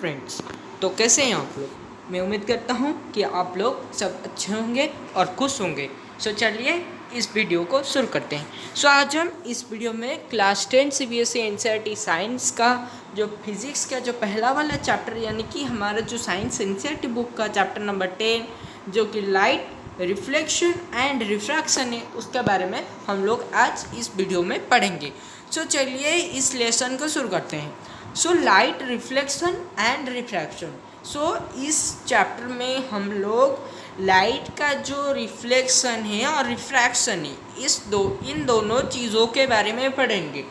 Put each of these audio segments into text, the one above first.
Friends, तो कैसे हैं आप लोग। मैं उम्मीद करता हूं कि आप लोग सब अच्छे होंगे और खुश होंगे। सो चलिए इस वीडियो को शुरू करते हैं। सो आज हम इस वीडियो में क्लास 10 CBSE NCERT साइंस का जो फिज़िक्स का जो पहला वाला चैप्टर यानी कि हमारा जो साइंस NCERT बुक का चैप्टर नंबर 10 जो कि लाइट रिफ्लेक्शन एंड रिफ्रैक्शन है, उसके बारे में हम लोग आज इस वीडियो में पढ़ेंगे। सो चलिए इस लेसन को शुरू करते हैं। So light reflection and refraction. So इस चैप्टर में हम लोग लाइट का जो रिफ्लेक्शन है और रिफ्रैक्शन है इन दोनों चीज़ों के बारे में पढ़ेंगे।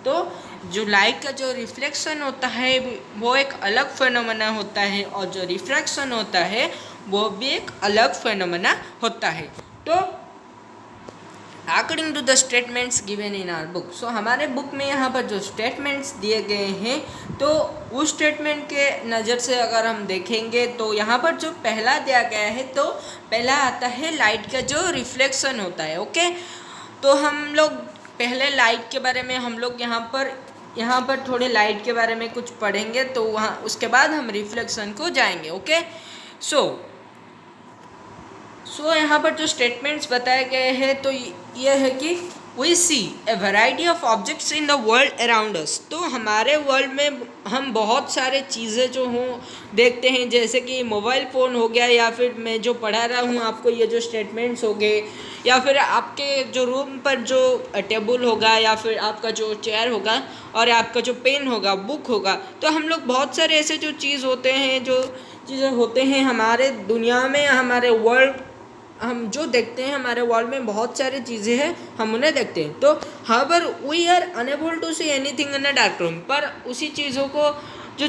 तो जो लाइट का जो रिफ्लेक्शन होता है वो एक अलग फेनोमेना होता है और जो रिफ्रैक्शन होता है वो भी एक अलग फेनोमेना होता है। तो according to the statements given in our book. So हमारे बुक में यहाँ पर जो स्टेटमेंट्स दिए गए हैं तो उस स्टेटमेंट के नज़र से अगर हम देखेंगे तो यहाँ पर जो पहला दिया गया है तो पहला आता है लाइट का जो रिफ्लेक्शन होता है। ओके, तो हम लोग पहले लाइट के बारे में हम लोग यहाँ पर थोड़े लाइट के बारे में कुछ पढ़ेंगे, तो वहाँ उसके बाद हम रिफ्लेक्शन को जाएंगे। ओके, सो यहाँ पर जो स्टेटमेंट्स बताए गए हैं तो ये है कि we see a variety of objects in the world around us. तो हमारे वर्ल्ड में हम बहुत सारे चीज़ें जो हों देखते हैं, जैसे कि मोबाइल फ़ोन हो गया, या फिर मैं जो पढ़ा रहा हूँ आपको ये जो स्टेटमेंट्स हो गए, या फिर आपके जो रूम पर जो टेबल होगा, या फिर आपका जो चेयर होगा और आपका जो पेन होगा, बुक होगा। तो हम लोग बहुत सारे ऐसे जो चीज़ होते हैं, जो चीज़ें होते हैं हमारे दुनिया में, हमारे वर्ल्ड हम जो देखते हैं हमारे वर्ल्ड में बहुत सारी चीज़ें हैं, हम उन्हें देखते हैं। तो however we are unable to see anything in a dark room. पर उसी चीज़ों को जो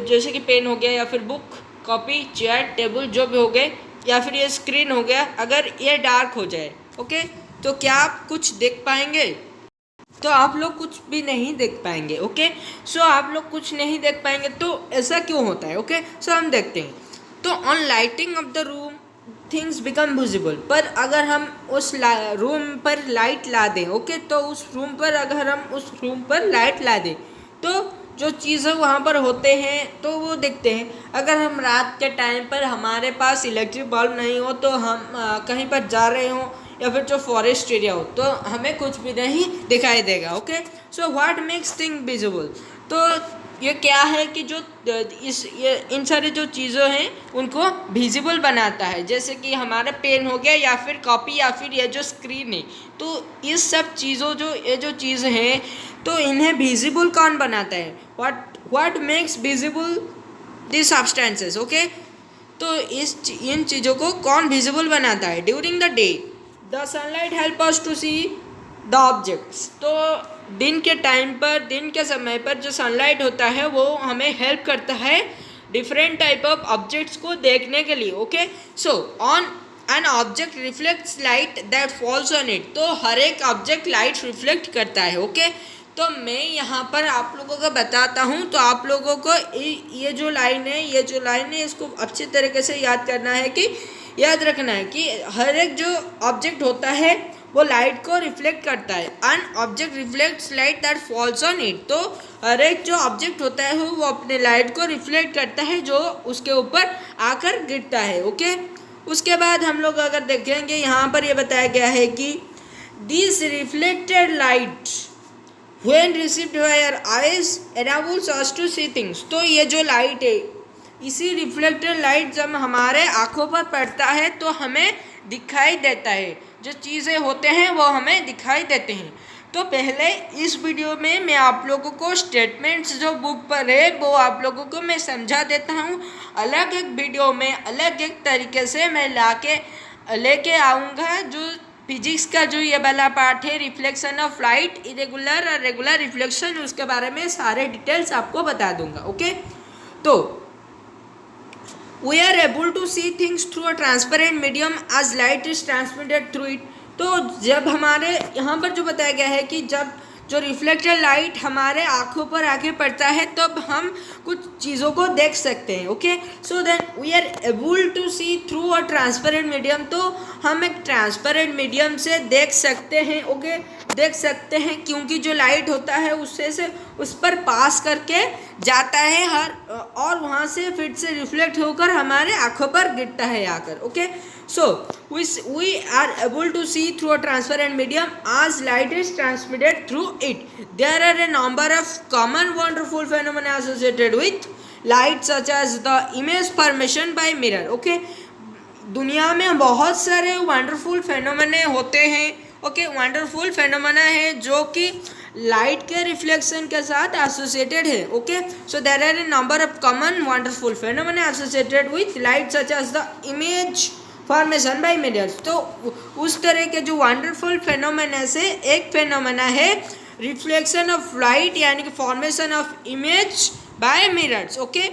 जैसे कि पेन हो गया, या फिर बुक, कॉपी, चेयर, टेबल जो भी हो गए, या फिर ये स्क्रीन हो गया, अगर ये डार्क हो जाए ओके, तो क्या आप कुछ देख पाएंगे? तो आप लोग कुछ भी नहीं देख पाएंगे। ओके, सो आप लोग कुछ नहीं देख पाएंगे। तो ऐसा क्यों होता है? ओके, सो हम देखते हैं। तो on lighting of the room things become visible. पर अगर हम उस रूम पर लाइट ला दें, ओके, तो उस रूम पर लाइट ला दें तो जो चीज़ें वहाँ पर होते हैं तो वो दिखते हैं। अगर हम रात के टाइम पर हमारे पास इलेक्ट्रिक बल्ब नहीं हो, तो हम कहीं पर जा रहे हों या फिर जो फॉरेस्ट एरिया हो, तो हमें कुछ भी नहीं दिखाई देगा। Okay, so what makes thing visible. तो ये क्या है कि जो इन सारी जो चीज़ें हैं उनको विजिबल बनाता है, जैसे कि हमारा पेन हो गया, या फिर कॉपी, या फिर ये जो स्क्रीन है। तो इस सब चीज़ों ये जो चीज़ें हैं तो इन्हें विजिबल कौन बनाता है? What makes visible this substances. Okay, तो इन चीज़ों को कौन विजिबल बनाता है? During the day the sunlight help us to see the objects. तो दिन के टाइम पर, दिन के समय पर जो सनलाइट होता है वो हमें हेल्प करता है डिफरेंट टाइप ऑफ ऑब्जेक्ट्स को देखने के लिए। Okay, so on an object reflects light that falls on it. तो हर एक ऑब्जेक्ट लाइट रिफ्लेक्ट करता है। ओके, तो मैं यहाँ पर आप लोगों को बताता हूँ, तो आप लोगों को ये जो लाइन है इसको अच्छी तरीके से याद रखना है कि हर एक जो ऑब्जेक्ट होता है वो लाइट को रिफ्लेक्ट करता है। An object reflects light that falls on it. तो हर एक जो ऑब्जेक्ट होता है वो अपने लाइट को रिफ्लेक्ट करता है जो उसके ऊपर आकर गिरता है। ओके, उसके बाद हम लोग अगर देखेंगे यहाँ पर ये बताया गया है कि this reflected light when received by our eyes enables us to see things. तो ये जो लाइट है, इसी रिफ्लेक्टेड लाइट जब हमारे आँखों पर पड़ता है तो हमें दिखाई देता है, जो चीज़ें होते हैं वो हमें दिखाई देते हैं। तो पहले इस वीडियो में मैं आप लोगों को स्टेटमेंट्स जो बुक पर है वो आप लोगों को मैं समझा देता हूँ। अलग एक वीडियो में अलग एक तरीके से मैं लेके आऊँगा जो फिजिक्स का जो ये वाला पार्ट है, रिफ्लेक्शन ऑफ लाइट, इरेगुलर और रेगुलर रिफ्लेक्शन, उसके बारे में सारे डिटेल्स आपको बता दूंगा। ओके, तो we are able to see things through a transparent medium as light is transmitted through it। तो जब हमारे यहाँ पर जो बताया गया है कि जब जो रिफ्लेक्टेड लाइट हमारे आँखों पर आके पड़ता है तब हम कुछ चीज़ों को देख सकते हैं। Okay, so then we are able to see through a transparent medium. तो हम एक ट्रांसपेरेंट मीडियम से देख सकते हैं। ओके, देख सकते हैं, क्योंकि जो लाइट होता है उससे से उस पर पास करके जाता है और वहाँ से फिर से रिफ्लेक्ट होकर हमारे आँखों पर गिरता है आकर. Okay, so we are able to see through a transparent medium as light is transmitted through it. There are a number of common wonderful phenomena associated with light, such as the image formation by mirror. Okay, दुनिया में बहुत सारे wonderful phenomena होते हैं. Okay, wonderful phenomena है जो कि light के रिफ्लेक्शन के साथ एसोसिएटेड है. Okay, so there are a number of common wonderful phenomena associated with light, such as the image formation by mirrors. तो उस तरह के जो वंडरफुल फेनोमेना से एक फेनोमेना है रिफ्लेक्शन ऑफ लाइट, यानी कि formation of image by mirrors. Okay,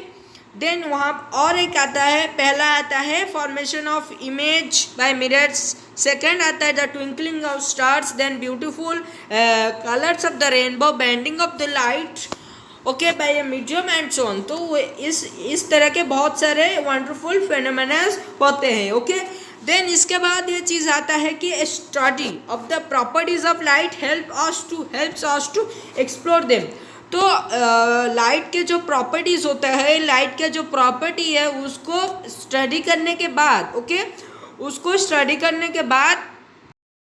then वहाँ और एक आता है, पहला आता है formation of image by mirrors, second आता है the twinkling of stars, then beautiful colours of the rainbow, bending of the light, okay, by a medium and so on. तो इस तरह के बहुत सारे वंडरफुल फेनोमेना होते हैं. ओके, देन इसके बाद ये चीज़ आता है कि study of the properties of light helps us to explore them. तो लाइट के जो प्रॉपर्टीज़ होता है, लाइट के जो प्रॉपर्टी है उसको स्टडी करने के बाद, ओके, उसको स्टडी करने के बाद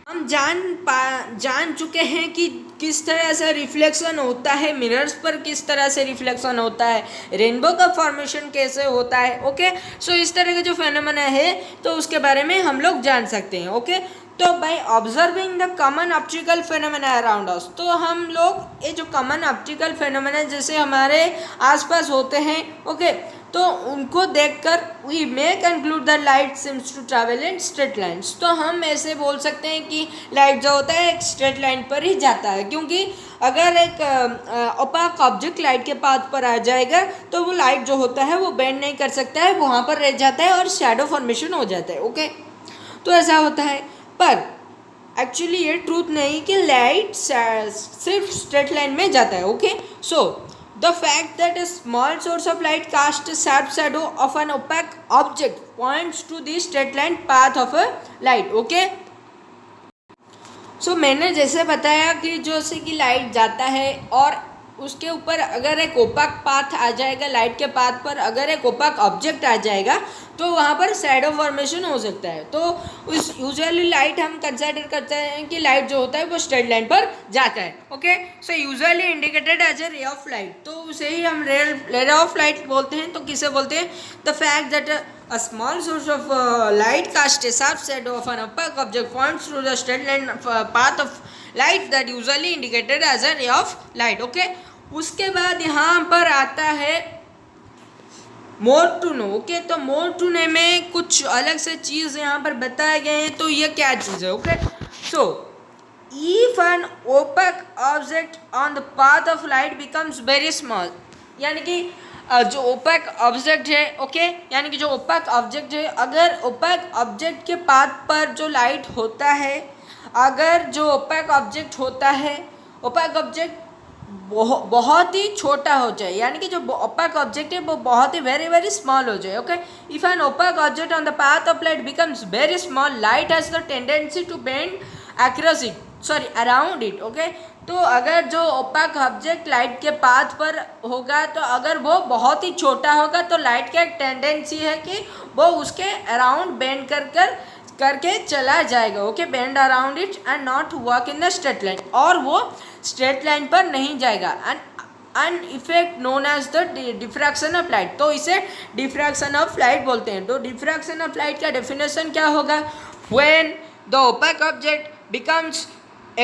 हम जान चुके हैं कि किस तरह से रिफ्लेक्शन होता है मिरर्स पर, किस तरह से रिफ्लेक्शन होता है, रेनबो का फॉर्मेशन कैसे होता है. ओके, सो इस तरह के जो फेनोमेना है तो उसके बारे में हम लोग जान सकते हैं. ओके, तो by observing the common optical phenomena around us, तो हम लोग ये जो कॉमन ऑप्टिकल फेनोमेना जैसे हमारे आसपास होते हैं, ओके, तो उनको देखकर we may conclude the light seems to travel in straight lines. तो हम ऐसे बोल सकते हैं कि लाइट जो होता है एक स्ट्रेट लाइन पर ही जाता है, क्योंकि अगर एक ओपाक ऑब्जेक्ट लाइट के पाथ पर आ जाएगा तो वो लाइट जो होता है वो बेंड नहीं कर सकता है, वहाँ पर रह जाता है और शैडो फॉर्मेशन हो जाता है. ओके, तो ऐसा होता है. पर एक्चुअली ये ट्रूथ नहीं कि लाइट सिर्फ स्ट्रेट लाइन में जाता है. Okay, so the fact that a small source of light casts a sharp shadow of an opaque object points to the straight line path of a light. Okay, so मैंने जैसे बताया कि जो से कि लाइट जाता है और उसके ऊपर अगर एक ओपाक पाथ आ जाएगा, लाइट के पाथ पर अगर एक ओपाक ऑब्जेक्ट आ जाएगा तो वहाँ पर शैडो फॉर्मेशन हो सकता है. तो उस यूजुअली लाइट हम कंसिडर करते हैं कि लाइट जो होता है वो स्ट्रेट लाइन पर जाता है. Okay, so usually indicated as a ray of light, तो उसे ही हम रे ऑफ लाइट बोलते हैं. तो किसे बोलते हैं? The fact that a small source of light casts a sharp shadow of an opaque object points through the straight line path of light that usually indicated as a ray of light. Okay, उसके बाद यहाँ पर आता है more to know. Okay, तो more to know में कुछ अलग से चीज़ यहाँ पर बताए गए हैं. तो ये क्या चीज़ है? Okay, so if an opaque object on the path of light becomes very small, यानी कि जो ओपैक ऑब्जेक्ट है, ओके, यानी कि जो ओपैक ऑब्जेक्ट है, अगर ओपैक ऑब्जेक्ट के पाथ पर जो लाइट होता है, अगर जो ओपैक ऑब्जेक्ट होता है, ओपैक ऑब्जेक्ट बहुत ही छोटा हो जाए, यानी कि जो ओपैक ऑब्जेक्ट है वो बहुत ही वेरी वेरी स्मॉल हो जाए. Okay, if an opaque object on the path of light becomes very small, light has the tendency to bend around it. Okay, तो अगर जो ओपाक ऑब्जेक्ट लाइट के पाथ पर होगा तो अगर वो बहुत ही छोटा होगा तो लाइट का एक टेंडेंसी है कि वो उसके अराउंड बेंड करके चला जाएगा. Okay, bend around it and not work in the straight line, और वो स्ट्रेट लाइन पर नहीं जाएगा. And effect known as the diffraction of light, तो इसे डिफ्रैक्शन ऑफ लाइट बोलते हैं. तो डिफ्रैक्शन ऑफ लाइट का डेफिनेशन क्या होगा? When the opaque object becomes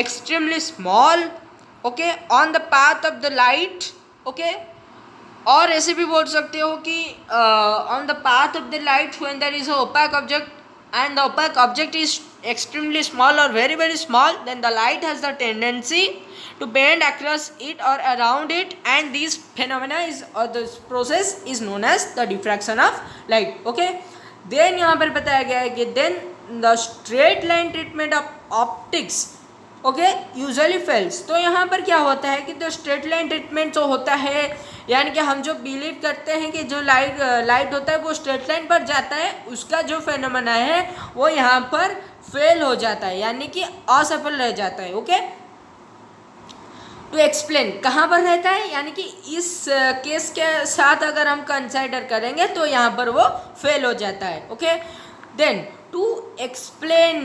extremely small, okay, on the path of the light. Okay, और ऐसे भी बोल सकते हो कि on the path of the light when there is a opaque object and the opaque object is extremely small or very very small, then the light has the tendency to bend across it or around it, and this phenomena is, or this process is known as the diffraction of light. Okay, then यहाँ पर बताया गया है कि then the straight line treatment of optics, okay, usually fails. तो यहाँ पर क्या होता है कि जो स्ट्रेट लाइन ट्रीटमेंट जो होता है, यानी कि हम जो बिलीव करते हैं कि जो लाइट होता है वो स्ट्रेट लाइन पर जाता है, उसका जो फेनोमेना है वो यहाँ पर फेल हो जाता है, यानी कि असफल रह जाता है. ओके, टू एक्सप्लेन कहाँ पर रहता है, यानी कि इस केस के साथ अगर हम कंसिडर करेंगे तो यहाँ पर वो फेल हो जाता है. Okay, then to explain,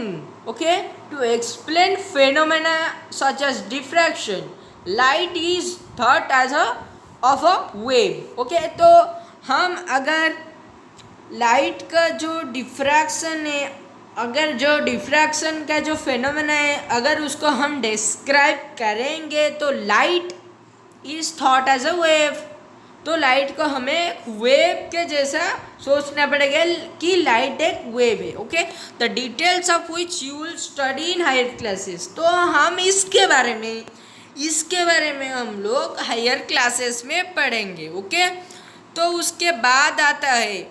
okay, to explain phenomena such as diffraction, light is thought as of a wave. Okay, तो हम अगर लाइट का जो डिफ्रैक्शन है, अगर जो डिफ्रैक्शन का जो फेनोमेना है, अगर उसको हम डिस्क्राइब करेंगे तो light is thought as a wave. तो लाइट को हमें वेव के जैसा सोचना पड़ेगा कि लाइट एक वेव है. Okay, the details of which you will study in higher classes. तो हम इसके बारे में हम लोग हायर क्लासेस में पढ़ेंगे. ओके, तो उसके बाद आता है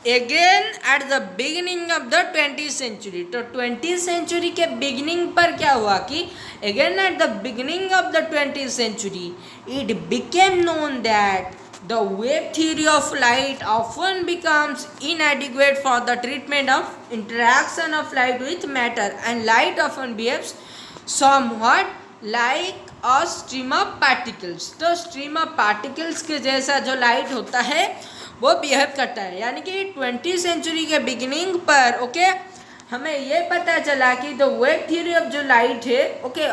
again at the beginning of the 20th century. तो 20th सेंचुरी के बिगिनिंग पर क्या हुआ कि again at the beginning of the 20th century it became known that the wave theory of light often becomes inadequate for the treatment of interaction of light with matter, and light often behaves somewhat like a stream of particles. तो stream of particles के जैसा जो light होता है वो behave करता है. यानी कि 20th सेंचुरी के बिगिनिंग पर ओके हमें ये पता चला कि द वेव थ्योरी ऑफ जो लाइट है ओके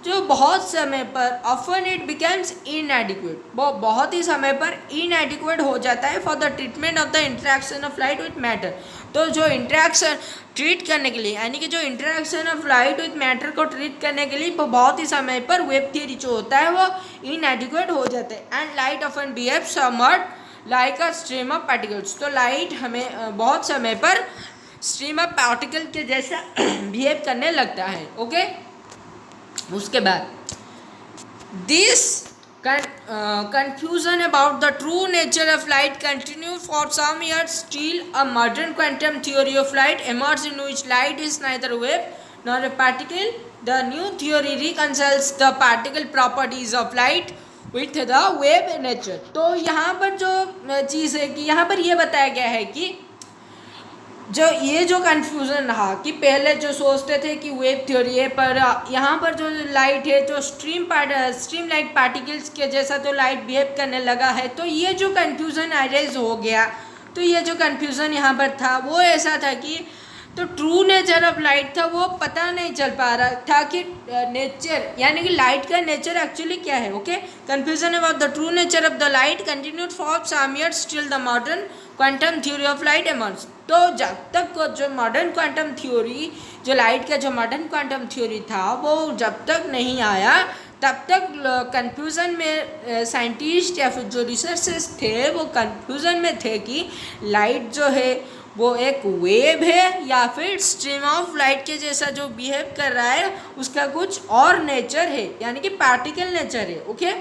जो बहुत समय पर ऑफन इट बिकम्स इनएडिक्वेट, वो बहुत ही समय पर इनएडिक्वेट हो जाता है for the treatment of the interaction of light with matter. तो जो इंटरेक्शन ट्रीट करने के लिए, यानी कि जो interaction of light with matter को ट्रीट करने के लिए बहुत ही समय पर वेव थ्योरी जो होता है वो इनएडिक्वेट हो जाता है. And light often behave somewhat like a stream of particles. तो लाइट हमें बहुत समय पर स्ट्रीम ऑफ पार्टिकल के जैसा बिहेव करने लगता है. ओके, उसके बाद this confusion about the true nature of light continued for some years till a modern quantum theory of light emerged in which light is neither a wave nor a particle. The new theory reconciles the particle properties of light with the wave nature. तो यहाँ पर जो चीज़ है कि यहाँ पर ये बताया गया है कि जो ये जो कन्फ्यूज़न रहा कि पहले जो सोचते थे कि वेव थ्योरी है, पर यहाँ पर जो लाइट है जो स्ट्रीम लाइट पार्टिकल्स के जैसा तो लाइट बिहेव करने लगा है. तो ये जो कन्फ्यूज़न अराइज हो गया, तो ये जो कन्फ्यूज़न यहाँ पर था वो ऐसा था कि तो ट्रू नेचर ऑफ लाइट था वो पता नहीं चल पा रहा था कि नेचर यानी कि लाइट का नेचर एक्चुअली क्या है. Okay, confusion about the true nature of the light continued for some years till the modern quantum theory of light emerge. तो जब तक जो मॉडर्न क्वांटम थ्योरी जो लाइट का जो मॉडर्न क्वांटम थ्योरी था वो जब तक नहीं आया तब तक कन्फ्यूज़न में साइंटिस्ट या फिर जो रिसर्चर्स थे वो कन्फ्यूज़न में थे कि लाइट जो है वो एक वेव है या फिर स्ट्रीम ऑफ लाइट के जैसा जो बिहेव कर रहा है उसका कुछ और नेचर है, यानी कि पार्टिकल नेचर है. ओके,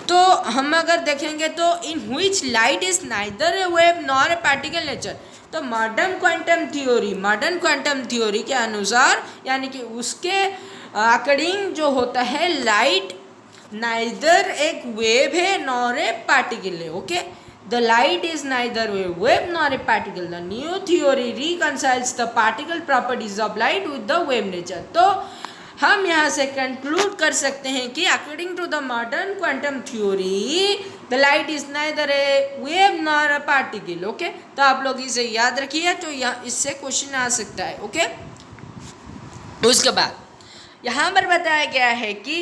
तो हम अगर देखेंगे तो in which light is neither a wave nor a particle nature. तो मॉडर्न क्वांटम थ्योरी के अनुसार यानी कि उसके अकॉर्डिंग जो होता है लाइट नाइदर एक वेव है नॉर ए पार्टिकल है. Okay, the light is neither a wave nor a particle. The new theory reconciles the particle properties of light with the wave nature. तो हम यहाँ से कंक्लूड कर सकते हैं कि according to the modern quantum theory the light is neither a wave nor a particle. Okay, तो आप लोग इसे याद रखिए, तो यहाँ इससे क्वेश्चन आ सकता है. ओके, उसके बाद यहाँ पर बताया गया है कि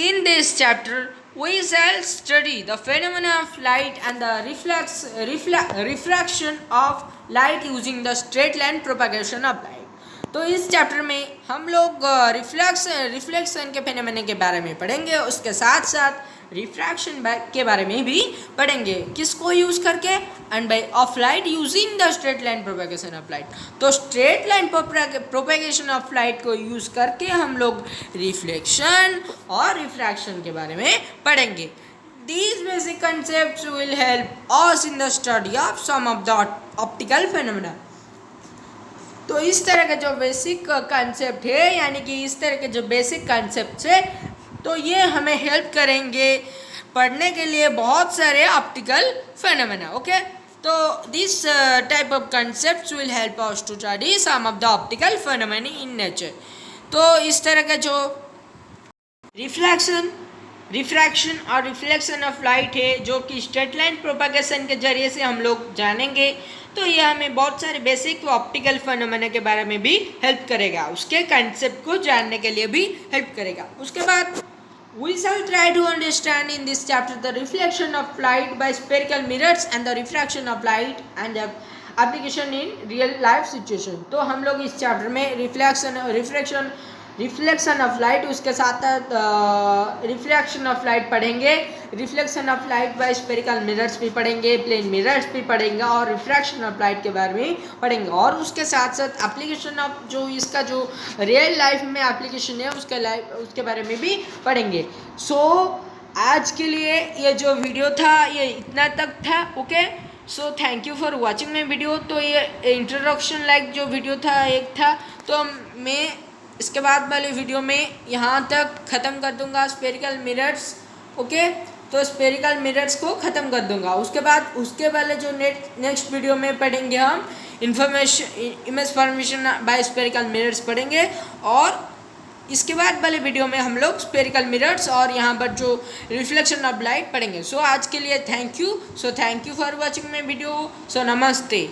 in this chapter we shall study the phenomena of light and the refraction of light using the straight line propagation of light. तो इस चैप्टर में हम लोग रिफ्लेक्शन के फेनोमेना के बारे में पढ़ेंगे, उसके साथ साथ रिफ्रैक्शन के बारे में भी पढ़ेंगे. किसको यूज़ करके? And by of light using the straight line propagation of light. तो straight line propagation of light को यूज़ करके हम लोग रिफ्लेक्शन और रिफ्रैक्शन के बारे में पढ़ेंगे. These basic concepts will help us in the study of some of the optical phenomena. तो इस तरह का जो बेसिक कंसेप्ट है, यानी कि इस तरह के जो बेसिक कंसेप्ट है, तो ये हमें हेल्प करेंगे पढ़ने के लिए बहुत सारे ऑप्टिकल फेनोमेना. ओके, तो this type of concepts will help us to study some of the optical phenomena in nature. तो इस तरह का जो रिफ्लेक्शन रिफ्रैक्शन और रिफ्लेक्शन ऑफ लाइट है, जो कि स्ट्रेट लाइन प्रोपागेशन के जरिए से हम लोग जानेंगे। तो यह हमें बहुत सारे बेसिक ऑप्टिकल फिनोमेना के बारे में भी हेल्प करेगा, उसके कंसेप्ट को जानने के लिए भी हेल्प करेगा। उसके बाद we shall try to understand in this chapter the reflection of light by spherical mirrors and the refraction of light and the application in real life situation। तो हम लोग इस चैप्टर में रिफ्लेक्शन ऑफ लाइट, उसके साथ reflection of light पढ़ेंगे, reflection of light by spherical mirrors भी पढ़ेंगे, प्लेन मिरर्स भी पढ़ेंगे और रिफ्रैक्शन ऑफ लाइट के बारे में पढ़ेंगे। और उसके साथ साथ एप्लीकेशन ऑफ जो इसका जो रियल लाइफ में एप्लीकेशन है उसके बारे में भी पढ़ेंगे। सो आज के लिए ये जो वीडियो था ये इतना तक था। Okay, so thank you for watching my video. तो ये इंट्रोडक्शन लाइक जो वीडियो था एक था, तो मैं इसके बाद वाले वीडियो में यहाँ तक ख़त्म कर दूंगा स्फेरिकल मिरर्स। ओके, तो स्फेरिकल मिरर्स को ख़त्म कर दूंगा। उसके बाद उसके वाले जो नेक्स्ट वीडियो में पढ़ेंगे हम image formation bye spherical mirrors पढ़ेंगे, और इसके बाद वाले वीडियो में हम लोग स्फेरिकल मिरर्स और यहाँ पर जो रिफ्लेक्शन ऑफ लाइट पढ़ेंगे। सो आज के लिए thank you. So thank you for watching my video. So नमस्ते।